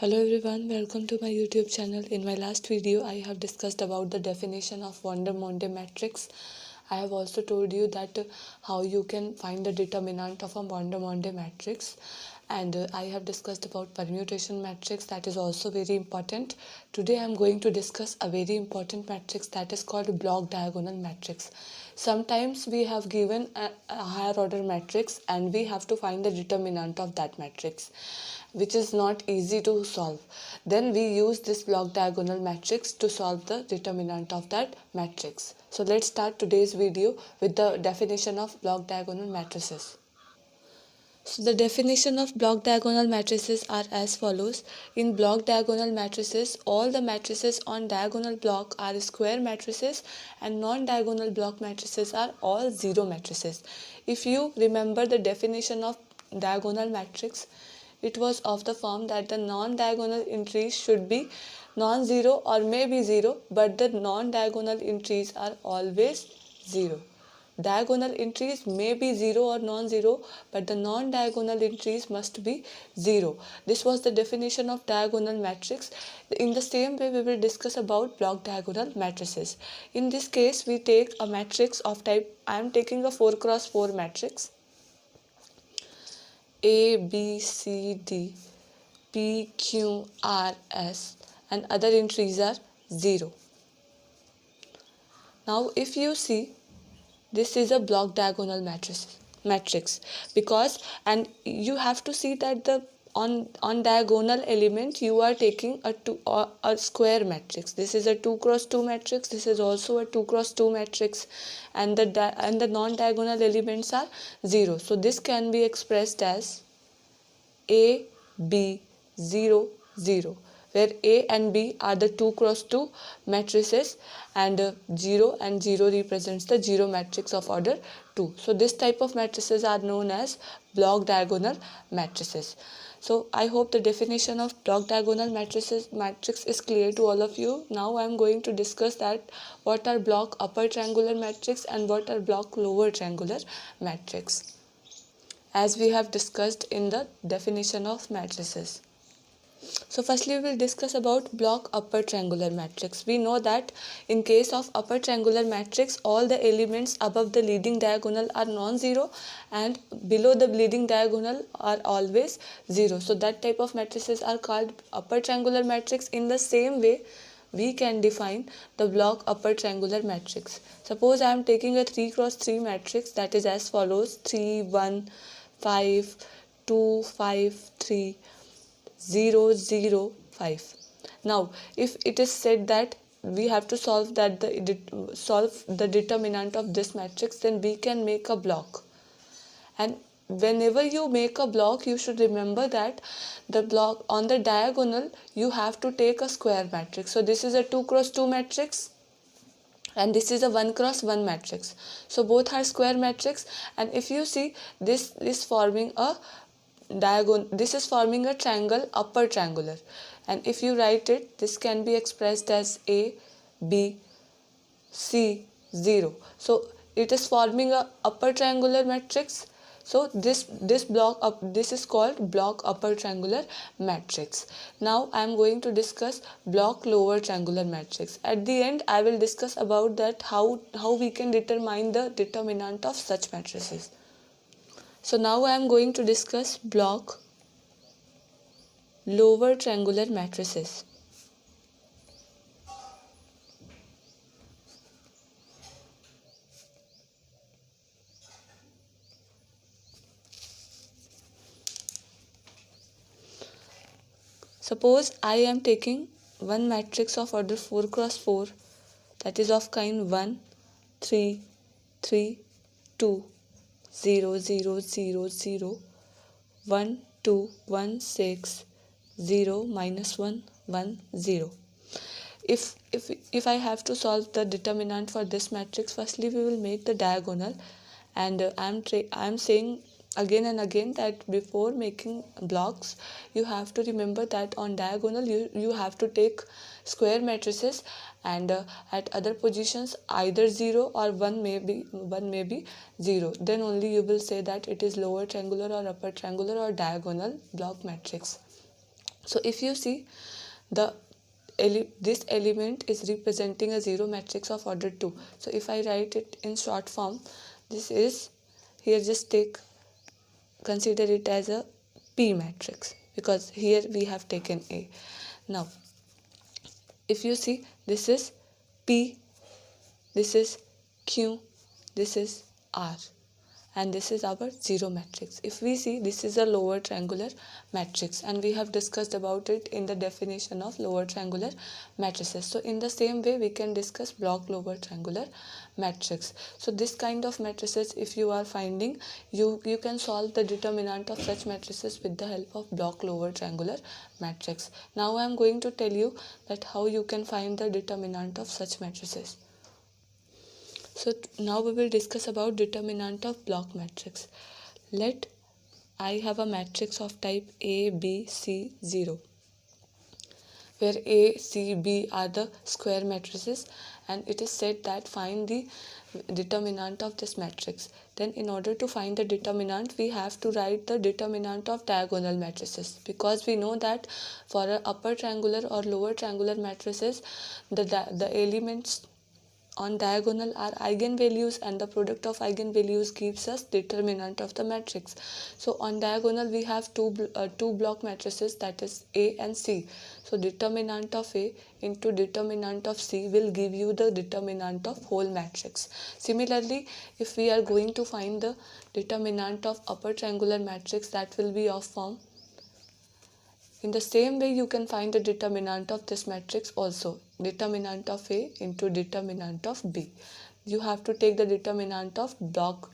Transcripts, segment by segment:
Hello everyone, welcome to my YouTube channel. In my last video, I have discussed about the definition of Vandermonde matrix. I have also told you that how you can find the determinant of a Vandermonde matrix, and I have discussed about permutation matrix, that is also very important. Today I am going to discuss a very important matrix that is called block diagonal matrix. Sometimes we have given a higher order matrix and we have to find the determinant of that matrix, which is not easy to solve. Then we use this block diagonal matrix to solve the determinant of that matrix. So let's start today's video with the definition of block diagonal matrices. So the definition of block diagonal matrices are as follows. In block diagonal matrices, all the matrices on diagonal block are square matrices and non-diagonal block matrices are all zero matrices. If you remember the definition of diagonal matrix, it was of the form that the non-diagonal entries should be non-zero or maybe zero, but the non-diagonal entries are always zero. Diagonal entries may be 0 or non-zero, but the non-diagonal entries must be 0. This was the definition of diagonal matrix. In the same way, we will discuss about block diagonal matrices. In this case, we take a matrix of type, I am taking a 4 cross 4 matrix. A, B, C, D, P, Q, R, S, and other entries are 0. Now, if you see, this is a block diagonal matrix because, and you have to see that the on diagonal element you are taking a square matrix. This is a 2 cross 2 matrix. This is also a 2 cross 2 matrix, and the non diagonal elements are 0. So this can be expressed as A, B, 0, 0, where A and B are the 2 cross 2 matrices, and 0 and 0 represents the 0 matrix of order 2. So this type of matrices are known as block diagonal matrices. So I hope the definition of block diagonal matrix is clear to all of you. Now I am going to discuss that what are block upper triangular matrix and what are block lower triangular matrix, as we have discussed in the definition of matrices. So firstly we will discuss about block upper triangular matrix. We know that in case of upper triangular matrix, all the elements above the leading diagonal are non-zero and below the leading diagonal are always 0. So that type of matrices are called upper triangular matrix. In the same way, we can define the block upper triangular matrix. Suppose I am taking a 3 cross 3 matrix that is as follows: 3, 1, 5, 2, 5, 3, 0, 0, 5. Now, if it is said that we have to solve the determinant of this matrix, then we can make a block. And whenever you make a block, you should remember that the block on the diagonal, you have to take a square matrix. So this is a 2 cross 2 matrix and this is a 1 cross 1 matrix. So both are square matrix, and if you see, this is forming a this is forming a triangle, upper triangular, and if you write it, this can be expressed as A, B, C, 0. So it is forming a upper triangular matrix. So this is called block upper triangular matrix. Now I am going to discuss block lower triangular matrix. At the end I will discuss about that how we can determine the determinant of such matrices. So now I am going to discuss block lower triangular matrices. Suppose I am taking one matrix of order 4 cross 4, that is of kind 1, 3, 3, 2, 0, 0, 0, 0, 1, 2, 1, 6, 0, minus 1, 1, 0. If I have to solve the determinant for this matrix, firstly we will make the diagonal, and I am saying again and again that before making blocks, you have to remember that on diagonal you have to take square matrices, and at other positions either 0 or 1 may be 0. Then only you will say that it is lower triangular or upper triangular or diagonal block matrix. So if you see, the this element is representing a zero matrix of order 2. So if I write it in short form, this is, here just consider it as a P matrix, because here we have taken A. Now if you see, this is P, this is Q, this is R, and this is our zero matrix. If we see, this is a lower triangular matrix, and we have discussed about it in the definition of lower triangular matrices. So in the same way we can discuss block lower triangular matrix. So this kind of matrices, if you are finding, you can solve the determinant of such matrices with the help of block lower triangular matrix. Now I am going to tell you that how you can find the determinant of such matrices. So now we will discuss about determinant of block matrix. Let I have a matrix of type A, B, C, 0, where A, C, B are the square matrices, and it is said that find the determinant of this matrix. Then in order to find the determinant, we have to write the determinant of diagonal matrices, because we know that for a upper triangular or lower triangular matrices, the elements on diagonal are eigenvalues, and the product of eigenvalues gives us determinant of the matrix. So on diagonal we have two block matrices, that is A and C. So determinant of A into determinant of C will give you the determinant of whole matrix. Similarly, if we are going to find the determinant of upper triangular matrix, that will be of form. In the same way, you can find the determinant of this matrix also. Determinant of A into determinant of B. You have to take the determinant of block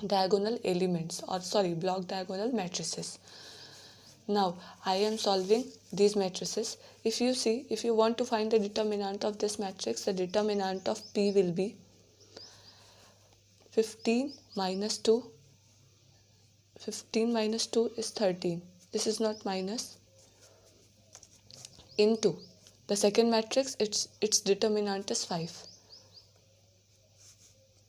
diagonal elements, or sorry, block diagonal matrices. Now I am solving these matrices. If you see, if you want to find the determinant of this matrix, the determinant of P will be 15 minus 2. 15 minus 2 is 13. This is not minus, into the second matrix, its determinant is 5.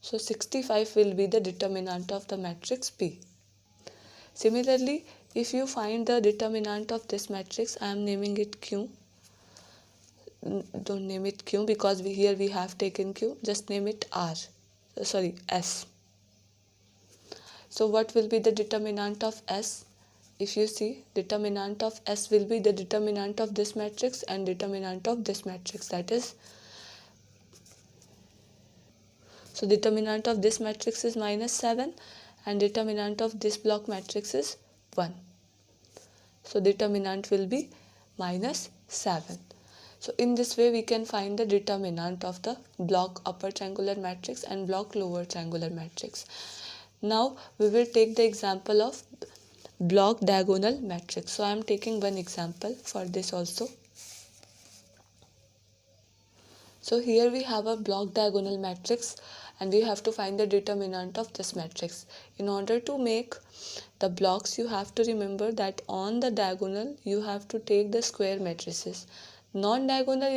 So 65 will be the determinant of the matrix P. Similarly, if you find the determinant of this matrix, I am naming it Q. Don't name it Q, because here we have taken Q. Just name it R. Sorry, S. So what will be the determinant of S? If you see, determinant of S will be the determinant of this matrix and determinant of this matrix, that is, so determinant of this matrix is minus 7 and determinant of this block matrix is 1. So determinant will be minus 7. So in this way we can find the determinant of the block upper triangular matrix and block lower triangular matrix. Now we will take the example of block diagonal matrix. So I am taking one example for this also. So here we have a block diagonal matrix, and we have to find the determinant of this matrix. In order to make the blocks, you have to remember that on the diagonal you have to take the square matrices. Non-diagonal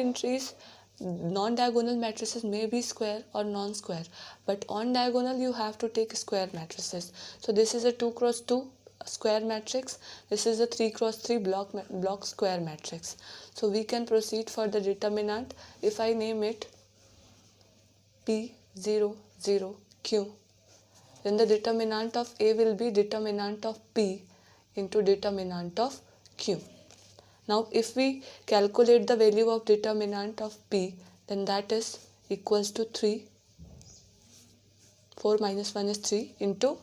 matrices may be square or non-square, but on diagonal you have to take square matrices. So this is a 2 cross 2 square matrix. This is a 3 cross 3 block square matrix. So we can proceed for the determinant. If I name it P0 0 Q, then the determinant of A will be determinant of P into determinant of Q. Now if we calculate the value of determinant of P, then that is equals to 3. 4 minus 1 is 3 into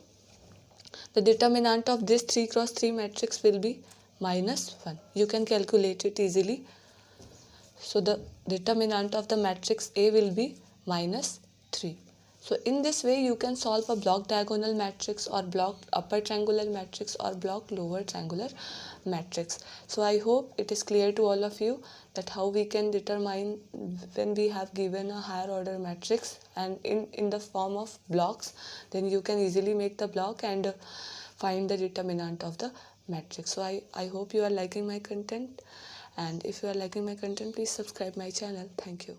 the determinant of this 3 cross 3 matrix will be minus 1. You can calculate it easily. So the determinant of the matrix A will be minus 3. So in this way you can solve a block diagonal matrix or block upper triangular matrix or block lower triangular matrix. So I hope it is clear to all of you that how we can determine when we have given a higher order matrix and in the form of blocks, then you can easily make the block and find the determinant of the matrix. So I hope you are liking my content, and if you are liking my content, please subscribe my channel. Thank you.